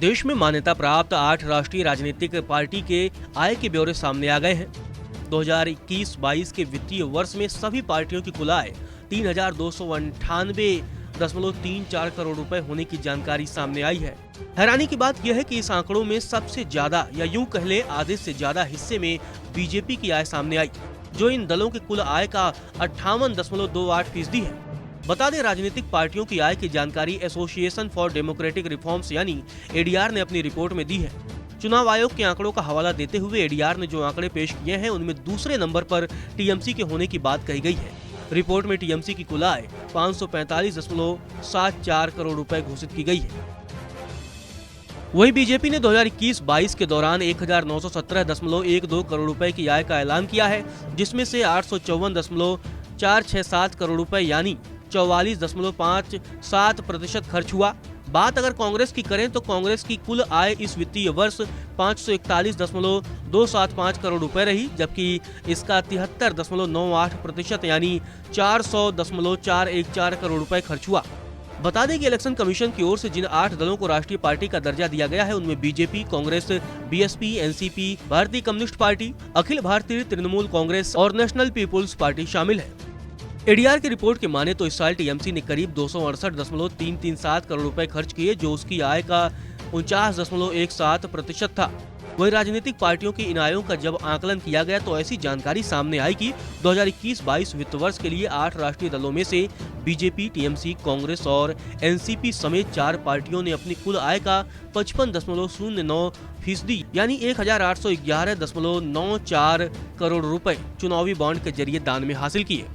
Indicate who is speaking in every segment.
Speaker 1: देश में मान्यता प्राप्त 8 राष्ट्रीय राजनीतिक पार्टी के आय के ब्यौरे सामने आ गए हैं। 2021-22 के वित्तीय वर्ष में सभी पार्टियों की कुल आय 3,298.34 करोड़ रुपए होने की जानकारी सामने आई है। हैरानी की बात यह है कि इस आंकड़ों में सबसे ज्यादा या यूं कह ले आधे से ज्यादा हिस्से में बीजेपी की आय सामने आई, जो इन दलों के कुल आय का 58.28% है। बता दें, राजनीतिक पार्टियों की आय की जानकारी एसोसिएशन फॉर डेमोक्रेटिक रिफॉर्म्स यानी एडीआर ने अपनी रिपोर्ट में दी है। चुनाव आयोग के आंकड़ों का हवाला देते हुए एडीआर ने जो आंकड़े पेश किए हैं उनमें दूसरे नंबर पर टीएमसी के होने की बात कही गई है। रिपोर्ट में टीएमसी की कुल आय 545.74 करोड़ रुपए घोषित की गई है। वहीं बीजेपी ने 2021-22 के दौरान 1917.12 करोड़ रुपए की आय का ऐलान किया है, जिसमें से 854.467 करोड़ रुपए यानी 44.57% खर्च हुआ। बात अगर कांग्रेस की करें तो कांग्रेस की कुल आय इस वित्तीय वर्ष 541.275 करोड़ रुपए रही, जबकि इसका 73.98% यानी 400.414 करोड़ रुपए खर्च हुआ। बता दें कि इलेक्शन कमीशन की ओर से जिन 8 दलों को राष्ट्रीय पार्टी का दर्जा दिया गया है उनमें बीजेपी, कांग्रेस, बीएसपी, एनसीपी, भारतीय कम्युनिस्ट पार्टी, अखिल भारतीय तृणमूल कांग्रेस और नेशनल पीपुल्स पार्टी शामिल है। एडीआर की रिपोर्ट के माने तो इस साल टीएमसी ने करीब 268.337 करोड़ रुपए खर्च किए, जो उसकी आय का 49.17% था। वहीं राजनीतिक पार्टियों की इन आयों का जब आकलन किया गया तो ऐसी जानकारी सामने आई कि 2021-22 वित्त वर्ष के लिए 8 राष्ट्रीय दलों में से बीजेपी, टीएमसी, कांग्रेस और एनसीपी समेत 4 पार्टियों ने अपनी कुल आय का 55.09% यानी 1,811.94 करोड़ रुपए चुनावी बॉन्ड के जरिए दान में हासिल किए।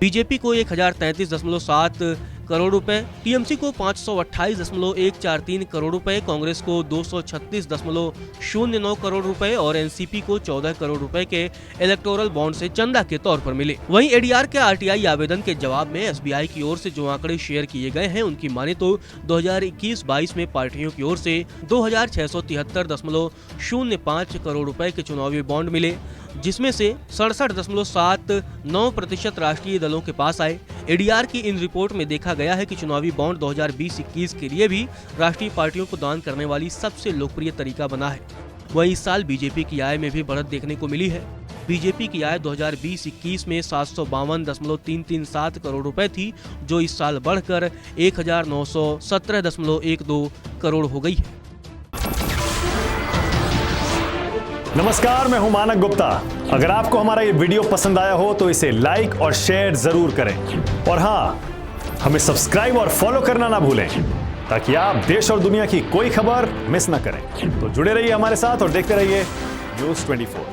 Speaker 1: बीजेपी को 1,033.7 करोड़ रुपए, टीएमसी को 528.143 करोड़ रुपए, कांग्रेस को 236.09 करोड़ रुपए और एनसीपी को 14 करोड़ रुपए के इलेक्टोरल बॉन्ड से चंदा के तौर पर मिले। वहीं एडीआर के आरटीआई आवेदन के जवाब में एसबीआई की ओर से जो आंकड़े शेयर किए गए हैं उनकी माने तो 2021-22 में पार्टियों की ओर से 2,673.05 करोड़ रुपए के चुनावी बॉन्ड मिले, जिसमें से 67.79% राष्ट्रीय दलों के पास आए। एडीआर की इन रिपोर्ट में देखा गया है कि चुनावी बॉन्ड 2020-21 के लिए भी राष्ट्रीय पार्टियों को दान करने वाली सबसे लोकप्रिय तरीका बना है। वहीं इस साल बीजेपी की आय में भी बढ़त देखने को मिली है। बीजेपी की आय 2020-21 में 752.337 करोड़ रुपए थी, जो इस साल बढ़कर 1,917.12 करोड़ हो गई है।
Speaker 2: नमस्कार, मैं हूं मानक गुप्ता। अगर आपको हमारा ये वीडियो पसंद आया हो तो इसे लाइक और शेयर जरूर करें और हाँ, हमें सब्सक्राइब और फॉलो करना ना भूलें ताकि आप देश और दुनिया की कोई खबर मिस ना करें। तो जुड़े रहिए हमारे साथ और देखते रहिए News 24।